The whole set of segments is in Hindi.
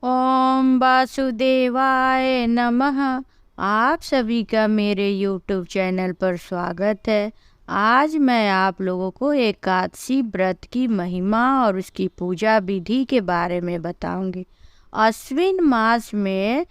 ओम वासुदेवाय नमः। आप सभी का मेरे YouTube चैनल पर स्वागत है। आज मैं आप लोगों को एकादशी व्रत की महिमा और उसकी पूजा विधि के बारे में बताऊंगी। अश्विन मास में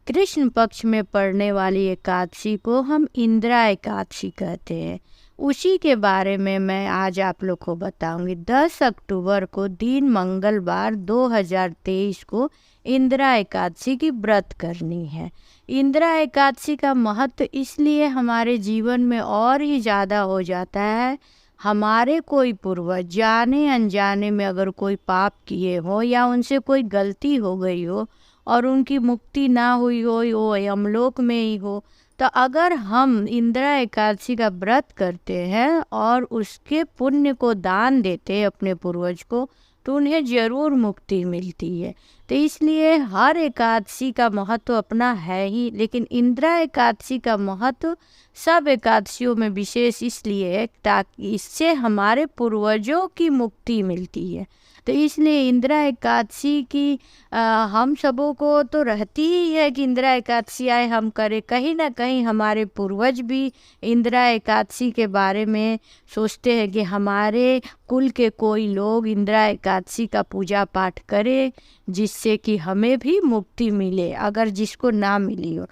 कृष्ण पक्ष में पड़ने वाली एकादशी को हम इंदिरा एकादशी कहते हैं। उसी के बारे में मैं आज आप लोग को बताऊंगी। 10 अक्टूबर को दिन मंगलवार 2023 को इंदिरा एकादशी की व्रत करनी है। इंदिरा एकादशी का महत्व इसलिए हमारे जीवन में और ही ज़्यादा हो जाता है। हमारे कोई पूर्वज जाने अनजाने में अगर कोई पाप किए हो या उनसे कोई गलती हो गई हो और उनकी मुक्ति ना हुई हो, वो यमलोक में ही हो, तो अगर हम इंदिरा एकादशी का व्रत करते हैं और उसके पुण्य को दान देते हैं अपने पूर्वज को, तो उन्हें जरूर मुक्ति मिलती है। तो इसलिए हर एकादशी का महत्व अपना है ही, लेकिन इंदिरा एकादशी का महत्व सब एकादशियों में विशेष इसलिए है ताकि इससे हमारे पूर्वजों की मुक्ति मिलती है। तो इसलिए इंदिरा एकादशी की हम सबों को तो रहती ही है कि इंदिरा एकादशी आए हम करें। कहीं ना कहीं हमारे पूर्वज भी इंदिरा एकादशी के बारे में सोचते हैं कि हमारे कुल के कोई लोग इंदिरा एकादशी का पूजा पाठ करें, जिससे कि हमें भी मुक्ति मिले अगर जिसको ना मिली हो।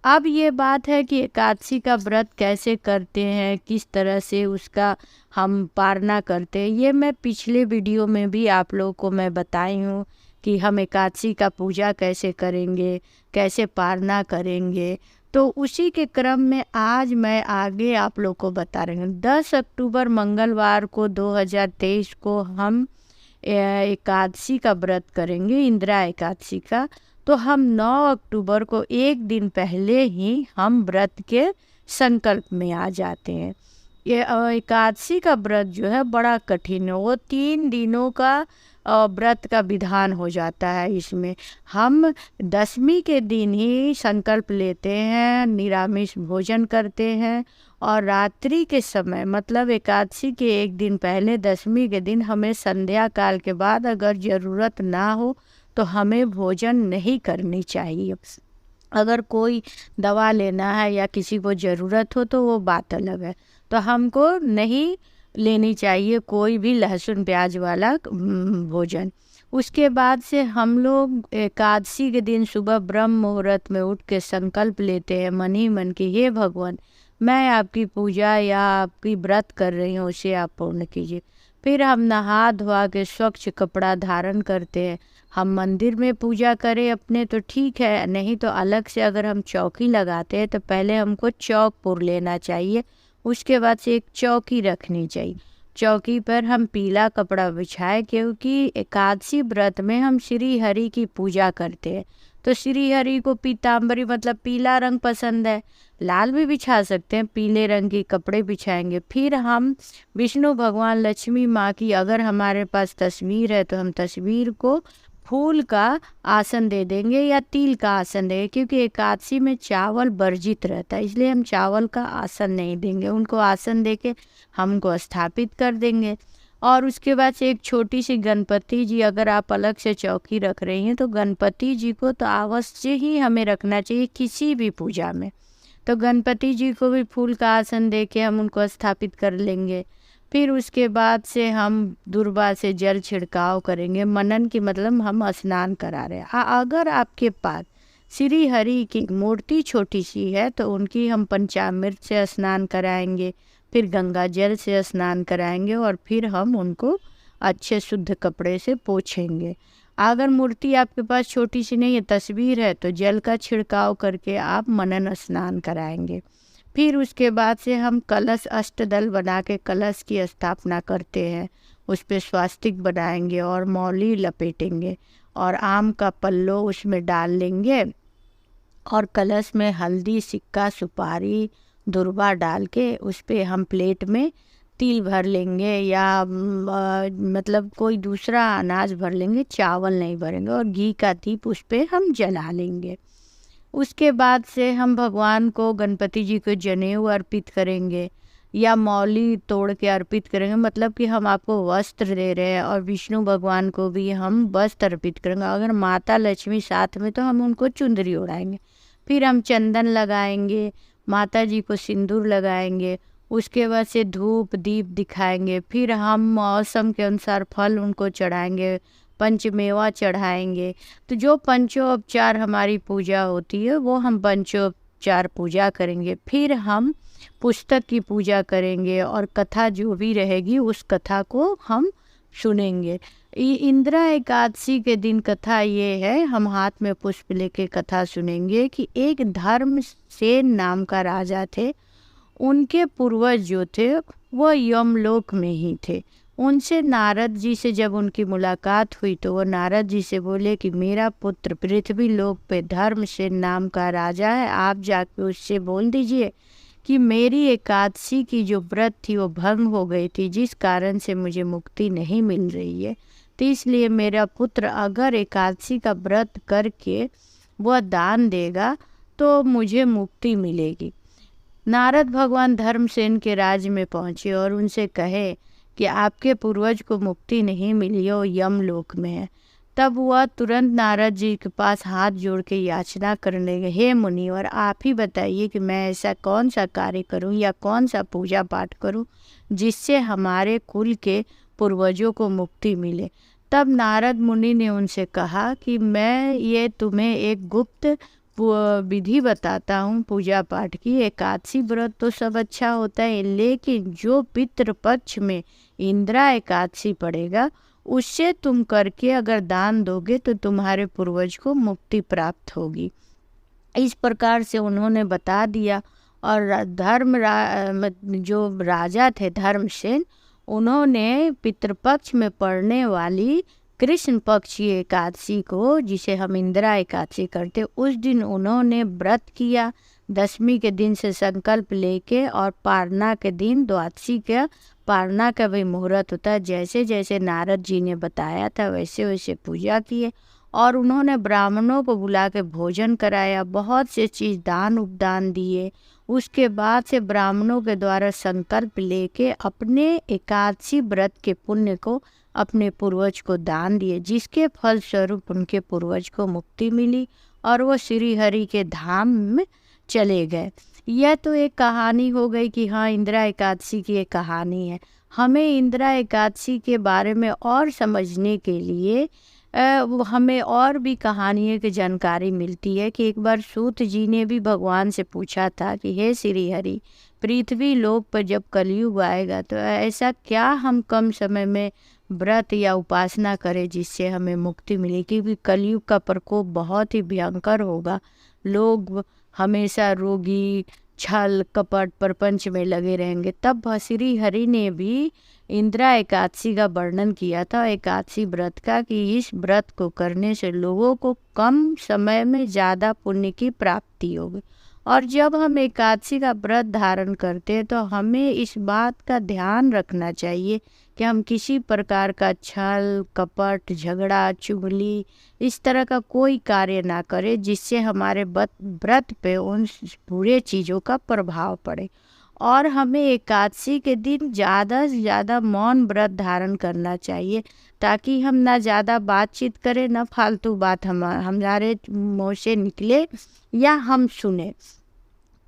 अब ये बात है कि एकादशी का व्रत कैसे करते हैं, किस तरह से उसका हम पालना करते हैं, ये मैं पिछले वीडियो में भी आप लोगों को मैं बताई हूँ कि हम एकादशी का पूजा कैसे करेंगे, कैसे पालना करेंगे। तो उसी के क्रम में आज मैं आगे आप लोग को बता रही हूँ। 10 अक्टूबर मंगलवार को 2023 को हम एकादशी का व्रत करेंगे, इंदिरा एकादशी का। तो हम 9 अक्टूबर को एक दिन पहले ही हम व्रत के संकल्प में आ जाते हैं। ये एकादशी का व्रत जो है बड़ा कठिन है। वो 3 दिनों का व्रत का विधान हो जाता है। इसमें हम 10वीं के दिन ही संकल्प लेते हैं, निरामिष भोजन करते हैं और रात्रि के समय मतलब एकादशी के एक दिन पहले 10वीं के दिन हमें संध्या काल के बाद अगर ज़रूरत ना हो तो हमें भोजन नहीं करनी चाहिए। अगर कोई दवा लेना है या किसी को ज़रूरत हो तो वो बात अलग है, तो हमको नहीं लेनी चाहिए कोई भी लहसुन प्याज वाला भोजन। उसके बाद से हम लोग एकादशी के दिन सुबह ब्रह्म मुहूर्त में उठ के संकल्प लेते हैं मन ही मन की, हे भगवान मैं आपकी पूजा या आपकी व्रत कर रही हूँ, उसे आप पूर्ण कीजिए। फिर हम नहा धोआ के स्वच्छ कपड़ा धारण करते हैं। हम मंदिर में पूजा करें अपने तो ठीक है, नहीं तो अलग से अगर हम चौकी लगाते हैं तो पहले हमको चौक पुर लेना चाहिए। उसके बाद से एक चौकी रखनी चाहिए। चौकी पर हम पीला कपड़ा बिछाए, क्योंकि एकादशी व्रत में हम श्री हरि की पूजा करते हैं। तो श्री हरि को पीताम्बरी मतलब पीला रंग पसंद है, लाल भी बिछा सकते हैं, पीले रंग के कपड़े बिछाएंगे। फिर हम विष्णु भगवान लक्ष्मी माँ की अगर हमारे पास तस्वीर है तो हम तस्वीर को फूल का आसन दे देंगे या तिल का आसन देंगे, क्योंकि एकादशी में चावल वर्जित रहता है, इसलिए हम चावल का आसन नहीं देंगे। उनको आसन देके हमको स्थापित कर देंगे। और उसके बाद से एक छोटी सी गणपति जी, अगर आप अलग से चौकी रख रही हैं तो गणपति जी को तो अवश्य ही हमें रखना चाहिए किसी भी पूजा में। तो गणपति जी को भी फूल का आसन दे के हम उनको स्थापित कर लेंगे। फिर उसके बाद से हम दुर्वा से जल छिड़काव करेंगे। मनन की मतलब हम स्नान करा रहे हैं। अगर आपके पास श्री हरि की मूर्ति छोटी सी है तो उनकी हम पंचामृत से स्नान कराएंगे, फिर गंगा जल से स्नान कराएंगे और फिर हम उनको अच्छे शुद्ध कपड़े से पोछेंगे। अगर मूर्ति आपके पास छोटी सी नहीं है, तस्वीर है, तो जल का छिड़काव करके आप मनन स्नान कराएंगे। फिर उसके बाद से हम कलश अष्टदल बना के कलश की स्थापना करते हैं। उस पर स्वास्तिक बनाएंगे और मौली लपेटेंगे और आम का पल्लो उसमें डाल लेंगे और कलश में हल्दी, सिक्का, सुपारी, दुर्वा डाल के उस पर हम प्लेट में तिल भर लेंगे या मतलब कोई दूसरा अनाज भर लेंगे, चावल नहीं भरेंगे, और घी का दीप उस पर हम जला लेंगे। उसके बाद से हम भगवान को, गणपति जी को जनेऊ अर्पित करेंगे। या मौली तोड़ के अर्पित करेंगे, मतलब कि हम आपको वस्त्र दे रहे हैं, और विष्णु भगवान को भी हम वस्त्र अर्पित करेंगे। अगर माता लक्ष्मी साथ में तो हम उनको चुंदरी ओढ़ाएंगे। फिर हम चंदन लगाएंगे, माता जी को सिंदूर लगाएंगे, उसके बाद से धूप दीप दिखाएंगे। फिर हम मौसम के अनुसार फल उनको चढ़ाएंगे, पंचमेवा चढ़ाएंगे। तो जो पंचोपचार हमारी पूजा होती है वो हम पंचोपचार पूजा करेंगे। फिर हम पुस्तक की पूजा करेंगे और कथा जो भी रहेगी उस कथा को हम सुनेंगे। इंदिरा एकादशी के दिन कथा ये है, हम हाथ में पुष्प लेके कथा सुनेंगे कि एक धर्मसेन नाम का राजा थे। उनके पूर्वज जो थे वो यमलोक में ही थे। उनसे नारद जी से जब उनकी मुलाकात हुई तो वो नारद जी से बोले कि मेरा पुत्र पृथ्वी लोक पे धर्मसेन नाम का राजा है, आप जाके उससे बोल दीजिए कि मेरी एकादशी की जो व्रत थी वो भंग हो गई थी, जिस कारण से मुझे मुक्ति नहीं मिल रही है। तो इसलिए मेरा पुत्र अगर एकादशी का व्रत करके वह दान देगा तो मुझे मुक्ति मिलेगी। नारद भगवान धर्मसेन के राज्य में पहुँचे और उनसे कहे कि आपके पूर्वज को मुक्ति नहीं मिली, वो यमलोक में है। तब वह तुरंत नारद जी के पास हाथ जोड़ के याचना करने लगे, हे मुनिवर, आप ही बताइए कि मैं ऐसा कौन सा कार्य करूं या कौन सा पूजा पाठ करूं जिससे हमारे कुल के पूर्वजों को मुक्ति मिले। तब नारद मुनि ने उनसे कहा कि मैं ये तुम्हें एक गुप्त विधि बताता हूँ पूजा पाठ की। एकादशी व्रत तो सब अच्छा होता है, लेकिन जो पितृपक्ष में इंदिरा एकादशी पड़ेगा उससे तुम करके अगर दान दोगे तो तुम्हारे पूर्वज को मुक्ति प्राप्त होगी। इस प्रकार से उन्होंने बता दिया। और जो राजा थे धर्मसेन, उन्होंने पितृपक्ष में पड़ने वाली कृष्ण पक्ष की एकादशी को, जिसे हम इंदिरा एकादशी करते, उस दिन उन्होंने व्रत किया। दशमी के दिन से संकल्प लेके और पारना के दिन, द्वादशी का पारना का भी मुहूर्त होता है, जैसे जैसे नारद जी ने बताया था वैसे वैसे पूजा किए। और उन्होंने ब्राह्मणों को बुला के भोजन कराया, बहुत से चीज़ दान उपदान दिए। उसके बाद से ब्राह्मणों के द्वारा संकल्प लेके अपने एकादशी व्रत के पुण्य को अपने पूर्वज को दान दिए, जिसके फलस्वरूप उनके पूर्वज को मुक्ति मिली और वो श्री हरि के धाम में चले गए। यह तो एक कहानी हो गई कि हाँ, इंदिरा एकादशी की एक कहानी है। हमें इंदिरा एकादशी के बारे में और समझने के लिए हमें और भी कहानियों की जानकारी मिलती है कि एक बार सूत जी ने भी भगवान से पूछा था कि हे श्री हरि, पृथ्वी लोक पर जब कलयुग आएगा तो ऐसा क्या हम कम समय में व्रत या उपासना करें जिससे हमें मुक्ति मिले, क्योंकि कलयुग का प्रकोप बहुत ही भयंकर होगा। लोग हमेशा रोगी, छल कपट प्रपंच में लगे रहेंगे। तब श्री हरि ने भी इंदिरा एकादशी का वर्णन किया था, एकादशी व्रत का, कि इस व्रत को करने से लोगों को कम समय में ज़्यादा पुण्य की प्राप्ति होगी। और जब हम एकादशी का व्रत धारण करते हैं तो हमें इस बात का ध्यान रखना चाहिए कि हम किसी प्रकार का छल कपट, झगड़ा, चुगली, इस तरह का कोई कार्य ना करें जिससे हमारे व्रत पे उन बुरे चीज़ों का प्रभाव पड़े। और हमें एकादशी के दिन ज़्यादा से ज़्यादा मौन व्रत धारण करना चाहिए, ताकि हम ना ज़्यादा बातचीत करें, ना फालतू बात हमारे मुँह से निकले या हम सुने।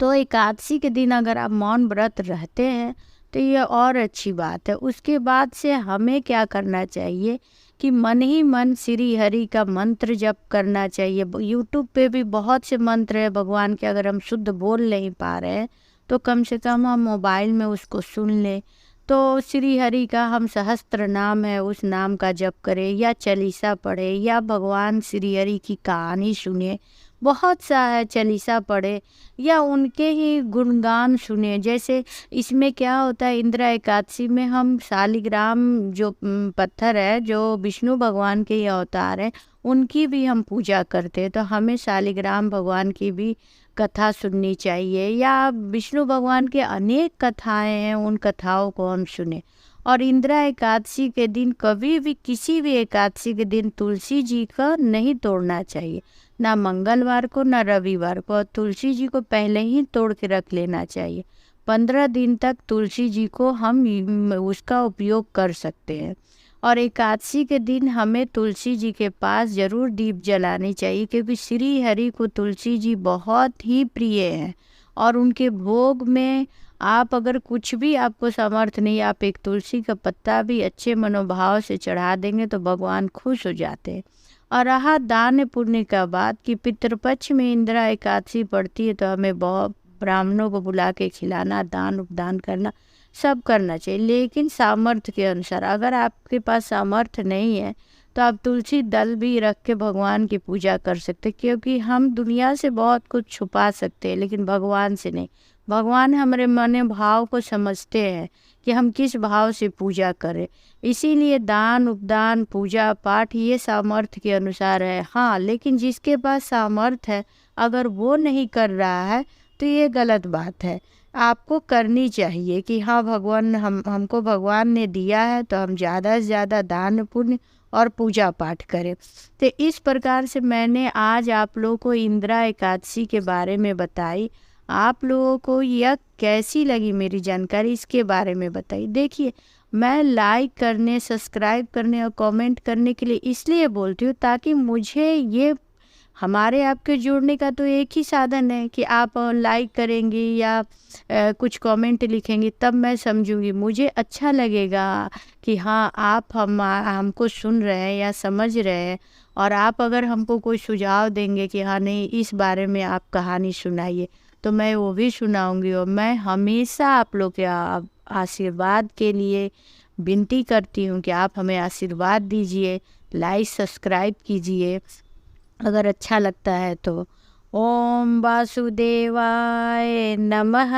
तो एकादशी के दिन अगर आप मौन व्रत रहते हैं तो ये और अच्छी बात है। उसके बाद से हमें क्या करना चाहिए कि मन ही मन श्री हरि का मंत्र जप करना चाहिए। यूट्यूब पे भी बहुत से मंत्र है भगवान के, अगर हम शुद्ध बोल नहीं पा रहे हैं तो कम से कम हम मोबाइल में उसको सुन लें। तो श्री हरि का हम सहस्त्र नाम है उस नाम का जप करें, या चालीसा पढ़े, या भगवान श्री हरि की कहानी सुने, बहुत सा है, चालीसा पढ़े, या उनके ही गुणगान सुने। जैसे इसमें क्या होता है, इंदिरा एकादशी में हम शालिग्राम जो पत्थर है, जो विष्णु भगवान के ही अवतार है, उनकी भी हम पूजा करते हैं। तो हमें शालिग्राम भगवान की भी कथा सुननी चाहिए, या विष्णु भगवान के अनेक कथाएं हैं, उन कथाओं को हम सुने। और इंदिरा एकादशी के दिन कभी भी, किसी भी एकादशी के दिन तुलसी जी का नहीं तोड़ना चाहिए, ना मंगलवार को ना रविवार को। और तुलसी जी को पहले ही तोड़ के रख लेना चाहिए। 15 दिन तक तुलसी जी को हम उसका उपयोग कर सकते हैं। और एकादशी के दिन हमें तुलसी जी के पास ज़रूर दीप जलानी चाहिए, क्योंकि श्री हरि को तुलसी जी बहुत ही प्रिय हैं। और उनके भोग में आप अगर कुछ भी आपको समर्थ नहीं, आप एक तुलसी का पत्ता भी अच्छे मनोभाव से चढ़ा देंगे तो भगवान खुश हो जाते हैं। और रहा दान पुण्य का बात कि पितृपक्ष में इंदिरा एकादशी पड़ती है तो हमें बहुत ब्राह्मणों को बुला के खिलाना, दान उपदान करना, सब करना चाहिए, लेकिन सामर्थ्य के अनुसार। अगर आपके पास सामर्थ्य नहीं है तो आप तुलसी दल भी रख के भगवान की पूजा कर सकते, क्योंकि हम दुनिया से बहुत कुछ छुपा सकते हैं लेकिन भगवान से नहीं। भगवान हमारे मन भाव को समझते हैं कि हम किस भाव से पूजा करें। इसीलिए दान उपदान पूजा पाठ ये सामर्थ्य के अनुसार है। हाँ, लेकिन जिसके पास सामर्थ्य है अगर वो नहीं कर रहा है तो ये गलत बात है। आपको करनी चाहिए कि हाँ, भगवान हमको भगवान ने दिया है तो हम ज़्यादा से ज़्यादा दान पुण्य और पूजा पाठ करें। तो इस प्रकार से मैंने आज आप लोगों को इंदिरा एकादशी के बारे में बताई। आप लोगों को यह कैसी लगी मेरी जानकारी, इसके बारे में बताइए। देखिए, मैं लाइक करने, सब्सक्राइब करने और कमेंट करने के लिए इसलिए बोलती हूँ ताकि मुझे ये हमारे आपके जुड़ने का तो एक ही साधन है कि आप लाइक करेंगे या कुछ कमेंट लिखेंगे, तब मैं समझूंगी, मुझे अच्छा लगेगा कि हाँ, आप हमको सुन रहे हैं या समझ रहे हैं। और आप अगर हमको कोई सुझाव देंगे कि हाँ नहीं, इस बारे में आप कहानी सुनाइए, तो मैं वो भी सुनाऊंगी। और मैं हमेशा आप लोग के आशीर्वाद के लिए विनती करती हूँ कि आप हमें आशीर्वाद दीजिए, लाइक सब्सक्राइब कीजिए अगर अच्छा लगता है तो। ओम वासुदेवाय नमः।